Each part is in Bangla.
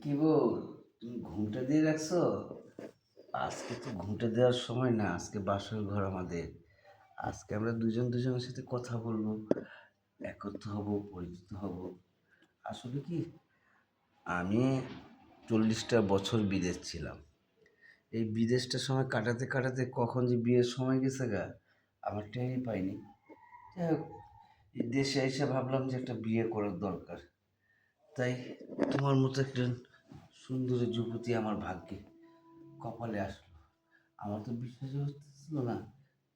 কি গো, তুমি ঘুমটা দিয়ে রাখছো? আজকে তো ঘুমটা দেওয়ার সময় না, আজকে বাসর ঘর আমাদের। আজকে আমরা দুজন দুজনের সাথে কথা বলবো, একত্র হব, পরিচিত হব। আসলে কি, আমি 40টা বছর বিদেশ ছিলাম। এই বিদেশটার সময় কাটাতে কাটাতে কখন যে বিয়ের সময় গেছে গা, আমার টেরই পাইনি। যাই হোক, এই দেশে এসে ভাবলাম যে একটা বিয়ে করার দরকার। তাই তোমার মতো একজন সুন্দরী যুবতী আমার ভাগ্যে কপালে আসলো। আমার তো বিশ্বাসই হচ্ছিল না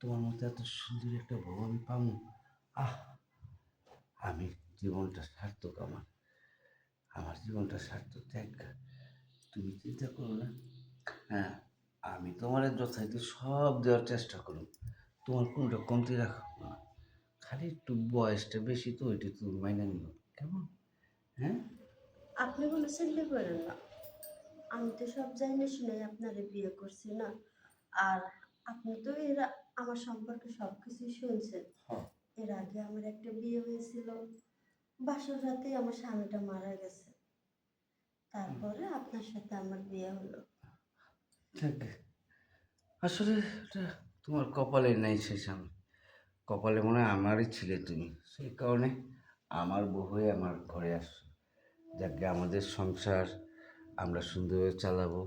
তোমার মতো এত সুন্দর একটা বউ আমি পাবো। আহ, আমি জীবনটা সার্থক। আমার আমার জীবনটা সার্থক। দেখ, তুমি চিন্তা করো না। হ্যাঁ, আমি তোমার যথাযথ সব দেওয়ার চেষ্টা করো। তোমার কোনটা কমতি রাখবো না। খালি একটু বয়সটা বেশি, তো ওইটা তুমি মাইনে নিও, কেমন? হ্যাঁ। আপনি কোনো চিন্তা করেন না। আমি তো সব জানি শুনে আপনারে বিয়ে করছি না। আর আপনি তো আমার সম্পর্কে সব কিছুই শুনছেন। হ্যাঁ। এর আগে আমার একটা বিয়ে হয়েছিল, বাসর রাতেই আমার স্বামীটা মারা গেছে। তারপরে আপনার সাথে আমার বিয়ে হলো। ঠিক। আসলে এটা তোমার কপালে নেই সেই স্বামী। কপালে মনে হয় আমারই ছিলে তুমি, সেই কারণে আমার বউ হয়ে আমার ঘরে আসছো। যাকে আমাদের সংসার আমরা সুন্দরভাবে চালাবো।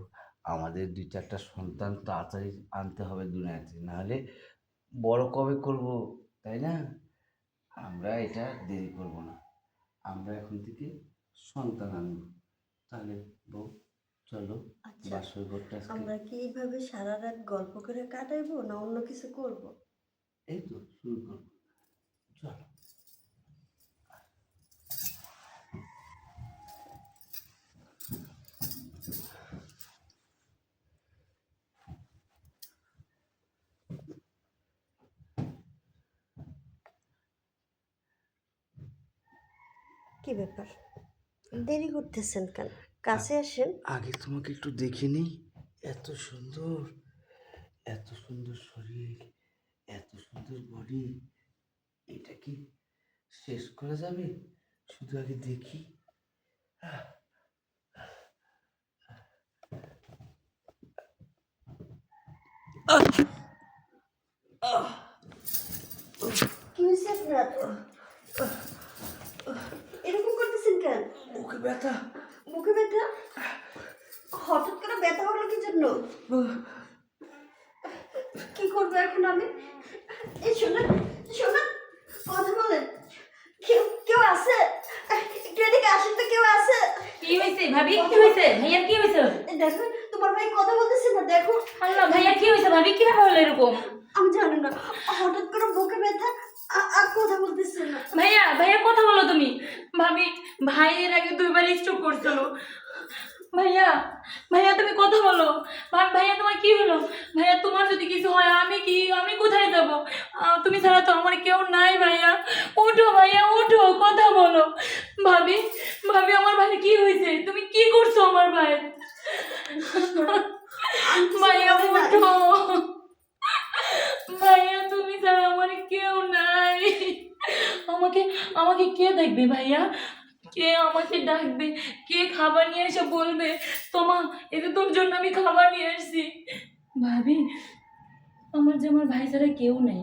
আমাদের 2-4টা সন্তান তাড়াতাড়ি আনতে হবে দুনিয়াতে, নাহলে বড় কবে করব, তাই না? আমরা এটা দেরি করব না। আমরা এখন থেকে সন্তান আনবো। তাহলে বউ, চলো আচ্ছা, বাসর ঘরটা আজকে। আমরা কি এইভাবে সারা রাত গল্প করে কাটাইবো না অন্য কিছু করব? এই তো শুরু করবো, চলো। কি ব্যাপার, দেরি করতেছেন কেন? কাছে আসেন। আগে তোমাকে একটু দেখে নিই। এত সুন্দর, এত সুন্দর শরীর, এত সুন্দর বডি, এটা কি শেষ করা যাবে? শুধু আগে দেখি। কি হয়েছে আপনার? এরকম করতেছেন কেন? মুখে ব্যথা। মুখে ব্যথা? হঠাৎ করে ব্যথা হলো কি জন্য? কি করবো এখন আমি? এই শোনেন, শোনেন, কথা বলেন। কেউ কেউ আছে? একটু এদিকে আসেন তো, কেউ আছে? কি হয়েছে ভাবি? কি হয়েছে ভাইয়ার? কি হয়েছে? দেখো, তোমার ভাই কথা বলতেছে না, দেখো। আল্লাহ, ভাইয়ার কি হয়েছে ভাবি? কিভাবে হলো এরকম? আমি জানি না, হঠাৎ করে বুকে ব্যথা, আর কথা বলতেছে না। ভাইয়া, ভাইয়া কথা বলো তুমি। ভাবি, ভাই এর আগে 2বার স্ট্রোক করছিল। ভাইয়া, ভাইয়া তুমি কথা বলো। ভাইয়া তোমার কি হলো? ভাইয়া তোমার যদি কিছু হয় আমি কোথায় যাব? তুমি ছাড়া তো আমার কেউ নাই ভাইয়া। ওঠো ভাইয়া, ওঠো, কথা বলো। ভাবি, ভাবি আমার ভাই কি হয়েছে? তুমি কি করছো আমার ভাই? ভাইয়া ওঠো। ভাইয়া তুমি ছাড়া আমার কেউ নাই। আমাকে আমাকে কে দেখবে ভাইয়া? কে আমাকে ডাকবে? কে খাবার নিয়ে এসে বলবে তোমা, এটা তোর জন্য আমি খাবার নিয়ে আসছি? ভাবি, আমার ভাই ছাড়া কেউ নেই।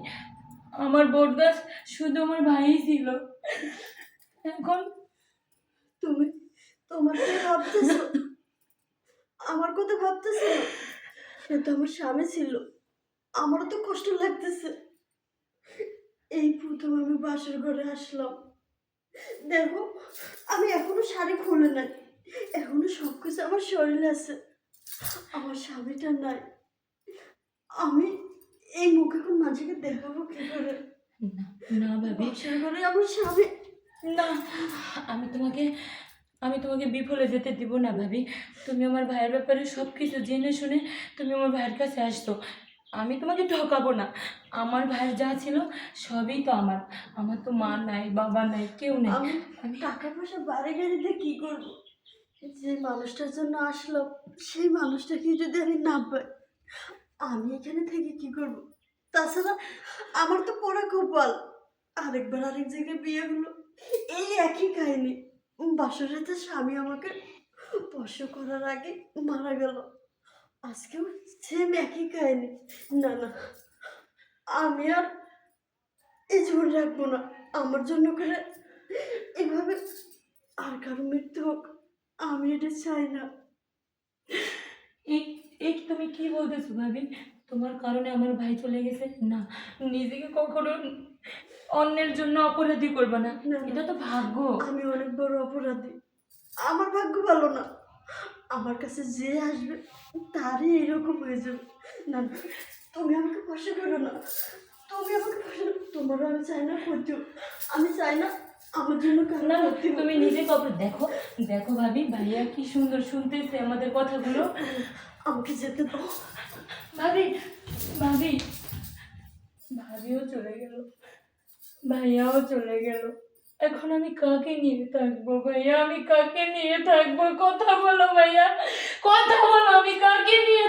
আমার বটগাছ শুধু আমার ভাইই ছিল। এখন তুমি তোমার কি ভাবতেছো? আমার কথা ভাবতেছো না? সে তো আমার স্বামী ছিল। আমারও তো কষ্ট লাগতেছে। এই প্রথম আমি বাসর ঘরে আসলাম, দেখো, আমি এখনো শাড়ি খুলে নাই, এখনো সবকিছু আমার শরীরে আছে, আমার স্বামীটা নাই। আমি এই মুখ এখন মানুষকে দেখাবো কি করে? না, না ভাবি, বাসর ঘরে আমার স্বামী। না। আমি তোমাকে আমি তোমাকে বিফলে যেতে দিব না ভাবি। তুমি আমার ভাইয়ের ব্যাপারে সব কিছু জেনে শুনে তুমি আমার ভাইয়ের কাছে আসতো। আমি তোমাকে ঠকাবো না। আমার ভাইয়ের যা ছিল সবই তো আমার। আমার তো মা নাই, বাবা নাই, কেউ নাই। আমি আমি টাকা পয়সা বাড়ি গাড়িতে কি করবো? যে মানুষটার জন্য আসলাম, সেই মানুষটাকে যদি আমি না পাই, আমি এখানে থেকে কি করব? তাছাড়া আমার তো পোড়া কপাল, আরেকবার আরেক জায়গায় বিয়ে হলো, এই একই কাহিনী। বাসর রাতে স্বামী আমাকে স্পর্শ করার আগে মারা গেল, আজকেও সেম একই কাহিনী। না না, আমি আর এই জীবন রাখবো না। আমার জন্য করে এভাবে আর কারো মৃত্যু হোক, আমি এটা চাই না। এই এই তুমি কি বলতেছো ভাবি? তোমার কারণে আমার ভাই চলে গেছে? না, নিজেকে কখনো অন্যের জন্য অপরাধী করবে না, না, না। এটা তো ভাগ্য। আমি অনেক বড় অপরাধী, আমার ভাগ্য ভালো না। আমার কাছে যে আসবে তারই এরকম হয়ে যাবে। না না, তুমি আমাকে পাশে করো না, তুমি আমাকে পাশে, তোমারও আমি চাই না ক্ষতি হোক। আমি চাই না আমার জন্য কারো না না, ক্ষতি হোক। তুমি নিজে কপরে দেখো, দেখো ভাবি, ভাইয়া কি সুন্দর শুনতেছে আমাদের কথাগুলো। আমাকে যেতে দাও। ভাবি, ভাবি, ভাবিও চলে গেল, ভাইয়াও চলে গেল। এখন আমি কাকে নিয়ে থাকবো ভাইয়া? আমি কাকে নিয়ে থাকবো? কথা বলো ভাইয়া, কথা বলো, আমি কাকে নিয়ে